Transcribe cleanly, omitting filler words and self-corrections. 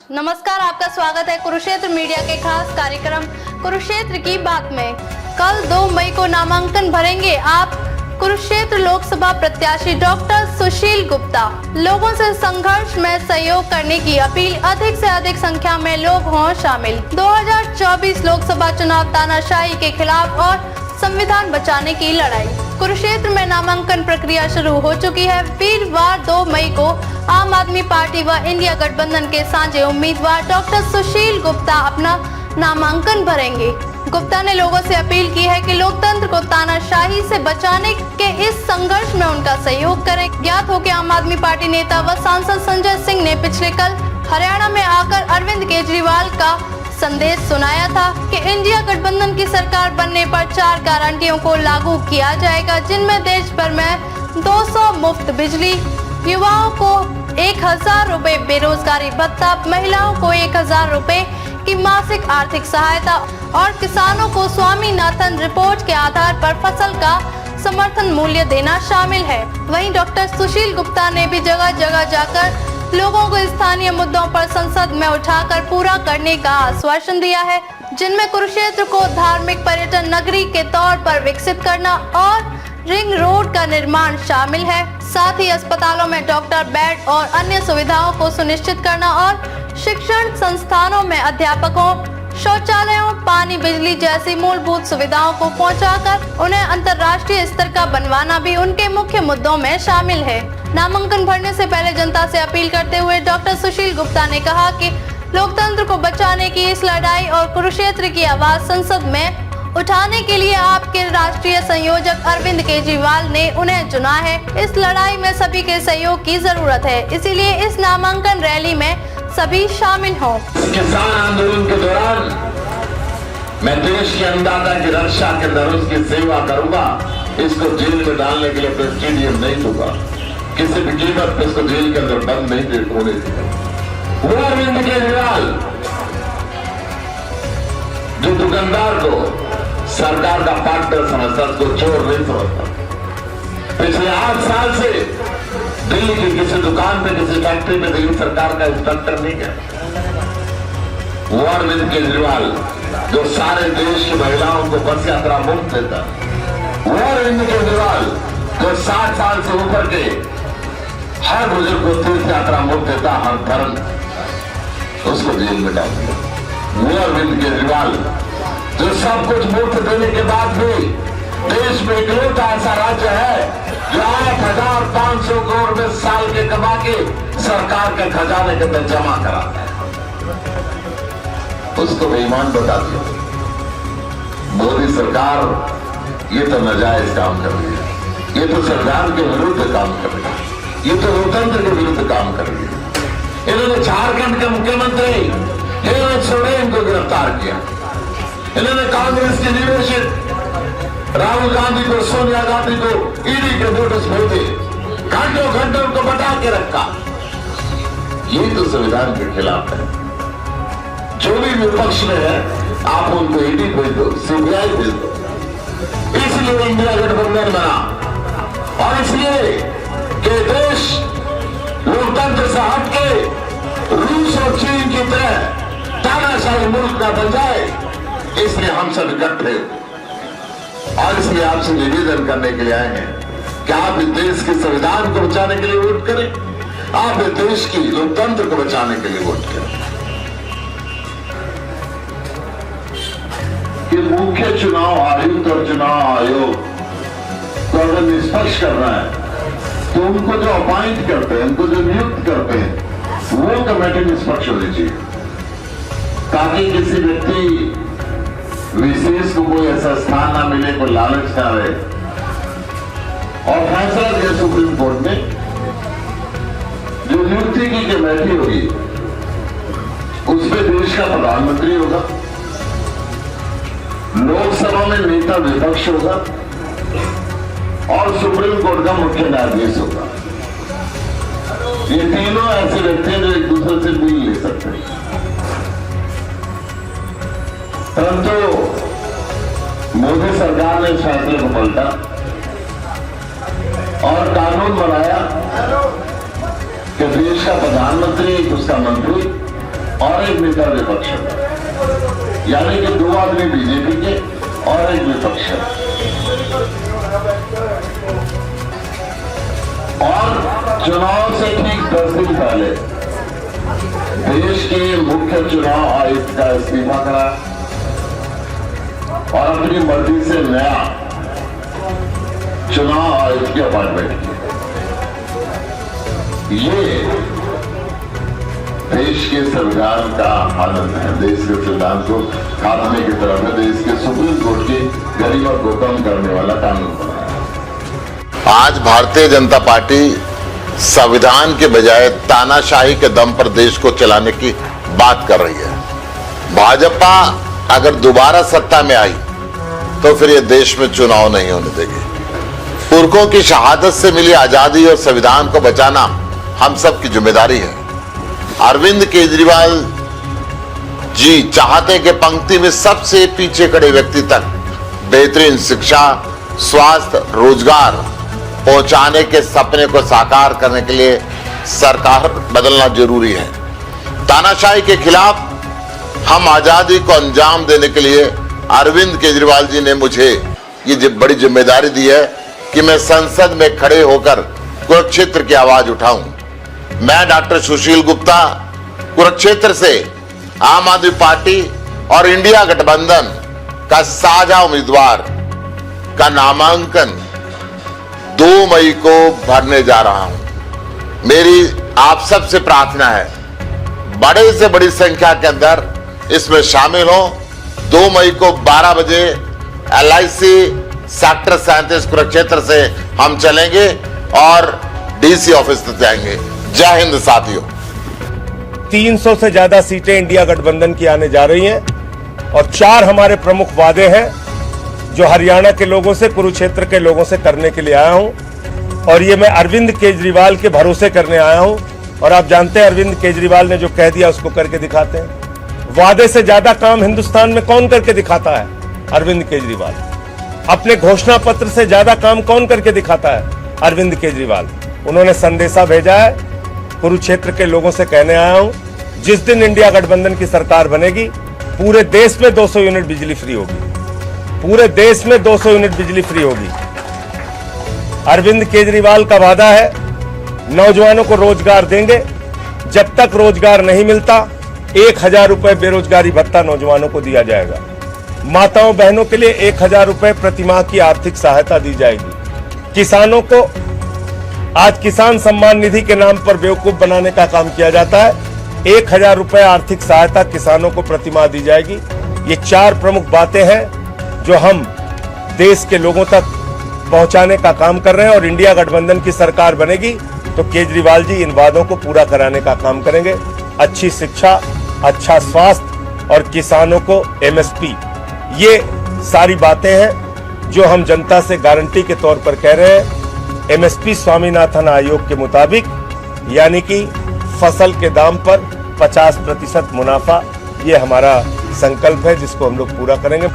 नमस्कार, आपका स्वागत है कुरुक्षेत्र मीडिया के खास कार्यक्रम कुरुक्षेत्र की बात में। कल 2 मई को नामांकन भरेंगे आप कुरुक्षेत्र लोकसभा प्रत्याशी डॉक्टर सुशील गुप्ता। लोगों से संघर्ष में सहयोग करने की अपील, अधिक से अधिक संख्या में लोग हों शामिल। 2024 लोकसभा चुनाव तानाशाही के खिलाफ और संविधान बचाने की लड़ाई। कुरुक्षेत्र में नामांकन प्रक्रिया शुरू हो चुकी है। वीरवार 2 मई को आम आदमी पार्टी व इंडिया गठबंधन के साझे उम्मीदवार डॉक्टर सुशील गुप्ता अपना नामांकन भरेंगे। गुप्ता ने लोगों से अपील की है कि लोकतंत्र को तानाशाही से बचाने के इस संघर्ष में उनका सहयोग करें। ज्ञात हो कि आम आदमी पार्टी नेता व सांसद संजय सिंह ने पिछले कल हरियाणा में आकर अरविंद केजरीवाल का संदेश सुनाया था कि इंडिया गठबंधन की सरकार बनने पर 4 गारंटियों को लागू किया जाएगा, जिनमें देश भर में 200 मुफ्त बिजली, युवाओं को 1000 रुपए बेरोजगारी भत्ता, महिलाओं को 1000 रुपए की मासिक आर्थिक सहायता और किसानों को स्वामीनाथन रिपोर्ट के आधार पर फसल का समर्थन मूल्य देना शामिल है। वहीं डॉक्टर सुशील गुप्ता ने भी जगह जगह जाकर लोगों को स्थानीय मुद्दों पर संसद में उठाकर पूरा करने का आश्वासन दिया है, जिनमें कुरुक्षेत्र को धार्मिक पर्यटन नगरी के तौर पर विकसित करना और रिंग रोड का निर्माण शामिल है। साथ ही अस्पतालों में डॉक्टर, बेड और अन्य सुविधाओं को सुनिश्चित करना और शिक्षण संस्थानों में अध्यापकों, शौचालयों, पानी, बिजली जैसी मूलभूत सुविधाओं को पहुंचाकर उन्हें अंतर्राष्ट्रीय स्तर का बनवाना भी उनके मुख्य मुद्दों में शामिल है। नामांकन भरने से पहले जनता से अपील करते हुए डॉक्टर सुशील गुप्ता ने कहा कि लोकतंत्र को बचाने की इस लड़ाई और कुरुक्षेत्र की आवाज संसद में उठाने के लिए आपके राष्ट्रीय संयोजक अरविंद केजरीवाल ने उन्हें चुना है। इस लड़ाई में सभी के सहयोग की जरूरत है, इसीलिए इस नामांकन रैली में सभी शामिल हों। किसान आंदोलन के दौरान मैं देश के अन्नदाता की रक्षा के अंदर उसकी सेवा करूंगा। इसको जेल में डालने के लिए प्रेस्टिडियम नहीं दूंगा, किसी भी कीमत पर इसको जेल के अंदर बंद नहीं होने दूंगा। वो अरविंद केजरीवाल जो दुकानदार को सरकार का पार्टनर समझता, उसको चोर नहीं समझता। पिछले 8 साल से दिल्ली की किसी दुकान पे, किसी फैक्ट्री में दिल्ली सरकार का इंस्पेक्टर नहीं गया। वो अरविंद केजरीवाल जो सारे देश की महिलाओं को बस यात्रा मुफ्त देता, वो अरविंद केजरीवाल जो 60 साल से ऊपर के हर बुजुर्ग को तीर्थ यात्रा मुफ्त देता, हर धर्म उसको जेल में डाल दिया। वो अरविंद केजरीवाल जो सब कुछ मुफ्त देने के बाद भी देश में इकलौता ऐसा राज्य है जो 8500 करोड़ में साल के कमा के सरकार के खजाने के अंदर जमा कराता है, उसको बेईमान बता दिया। मोदी सरकार ये तो नाजायज काम कर रही है, ये तो संविधान के विरुद्ध काम कर रही है, ये तो लोकतंत्र के विरुद्ध काम कर रही है। इन्होंने झारखंड के मुख्यमंत्री हेमंत सोरेन को गिरफ्तार किया। इन्होंने कांग्रेस की लीडरशिप राहुल गांधी को, सोनिया गांधी को ईडी के नोटिस भेजे, घंटों घंटों उनको बटा के रखा। ये तो संविधान के खिलाफ है। जो भी विपक्ष में है आप उनको ईडी भेज दो, सीबीआई भेज दो। इसलिए इंडिया गठबंधन बना और इसलिए कि देश लोकतंत्र से हटके रूस और चीन की तरह तानाशाही मुल्क न बन जाए, इसलिए हम सब इकट्ठे और इसलिए आपसे निवेदन करने के लिए आए हैं कि आप इस देश के संविधान को बचाने के लिए वोट करें, आप इस देश की लोकतंत्र को बचाने के लिए वोट करें। कि मुख्य चुनाव आयुक्त और चुनाव आयोग को अगर निष्पक्ष करना है तो उनको जो अपॉइंट करते हैं, उनको जो नियुक्त करते हैं, वो कमेटी निष्पक्ष होनी चाहिए, ताकि किसी व्यक्ति विशेष को कोई ऐसा स्थान ना मिले, कोई लालच ना रहे। और फैसला दिया सुप्रीम कोर्ट ने, जो नियुक्ति की कमेटी होगी उसमें देश का प्रधानमंत्री होगा, लोकसभा में नेता विपक्ष होगा और सुप्रीम कोर्ट का मुख्य न्यायाधीश होगा। ये तीनों ऐसे व्यक्ति हैं जो एक दूसरे से मिल ले सकते हैं। परंतु मोदी सरकार ने इस फैसले को पलटा और कानून बनाया कि देश का प्रधानमंत्री, उसका मंत्री और एक नेता विपक्ष है, यानी कि 2 आदमी बीजेपी के और एक विपक्ष है। और चुनाव से ठीक 10 दिन पहले देश के मुख्य चुनाव आयुक्त का इस्तीफा करा और अपनी मर्जी से नया चुनाव आयुक्त की अपॉइंटमेंट की। ये देश के संविधान का आनंद है, देश के संविधान को खात्मे की तरफ है, देश के सुप्रीम कोर्ट की गरिमा को कम करने वाला कानून बना है। आज भारतीय जनता पार्टी संविधान के बजाय तानाशाही के दम पर देश को चलाने की बात कर रही है। भाजपा अगर दोबारा सत्ता में आई तो फिर ये देश में चुनाव नहीं होने देगी। पुरखों की शहादत से मिली आजादी और संविधान को बचाना हम सब की जिम्मेदारी है। अरविंद केजरीवाल जी चाहते हैं कि पंक्ति में सबसे पीछे खड़े व्यक्ति तक बेहतरीन शिक्षा, स्वास्थ्य, रोजगार पहुंचाने के सपने को साकार करने के लिए सरकार बदलना जरूरी है। तानाशाही के खिलाफ हम आजादी को अंजाम देने के लिए अरविंद केजरीवाल जी ने मुझे ये बड़ी जिम्मेदारी दी है कि मैं संसद में खड़े होकर कुरुक्षेत्र की आवाज उठाऊं। मैं डॉक्टर सुशील गुप्ता कुरुक्षेत्र से आम आदमी पार्टी और इंडिया गठबंधन का साझा उम्मीदवार का नामांकन 2 मई को भरने जा रहा हूं। मेरी आप सबसे प्रार्थना है बड़े से बड़ी संख्या के अंदर इसमें शामिल हो। 2 मई को 12 बजे LIC सेक्टर 37 कुरुक्षेत्र से हम चलेंगे और DC ऑफिस तक जाएंगे। जय हिंद साथियों। 300 से ज्यादा सीटें इंडिया गठबंधन की आने जा रही हैं और 4 हमारे प्रमुख वादे हैं जो हरियाणा के लोगों से, कुरुक्षेत्र के लोगों से करने के लिए आया हूं और ये मैं अरविंद केजरीवाल के भरोसे करने आया हूं। और आप जानते हैं अरविंद केजरीवाल ने जो कह दिया उसको करके दिखाते हैं। वादे से ज्यादा काम हिंदुस्तान में कौन करके दिखाता है? अरविंद केजरीवाल। अपने घोषणा पत्र से ज्यादा काम कौन करके दिखाता है? अरविंद केजरीवाल। उन्होंने संदेशा भेजा है, कुरुक्षेत्र के लोगों से कहने आया हूं, जिस दिन इंडिया गठबंधन की सरकार बनेगी पूरे देश में 200 यूनिट बिजली फ्री होगी। पूरे देश में 200 यूनिट बिजली फ्री होगी। अरविंद केजरीवाल का वादा है नौजवानों को रोजगार देंगे। जब तक रोजगार नहीं मिलता 1000 रुपए बेरोजगारी भत्ता नौजवानों को दिया जाएगा। माताओं बहनों के लिए 1000 रुपए प्रतिमाह की आर्थिक सहायता दी जाएगी। किसानों को आज किसान सम्मान निधि के नाम पर बेवकूफ बनाने का काम किया जाता है। 1000 रुपए आर्थिक सहायता किसानों को प्रतिमाह दी जाएगी। ये 4 प्रमुख बातें हैं जो हम देश के लोगों तक पहुंचाने का काम कर रहे हैं और इंडिया गठबंधन की सरकार बनेगी तो केजरीवाल जी इन वादों को पूरा कराने का काम करेंगे। अच्छी शिक्षा, अच्छा स्वास्थ्य और किसानों को MSP, ये सारी बातें हैं जो हम जनता से गारंटी के तौर पर कह रहे हैं। MSP स्वामीनाथन आयोग के मुताबिक यानी कि फसल के दाम पर 50% मुनाफा, ये हमारा संकल्प है जिसको हम लोग पूरा करेंगे।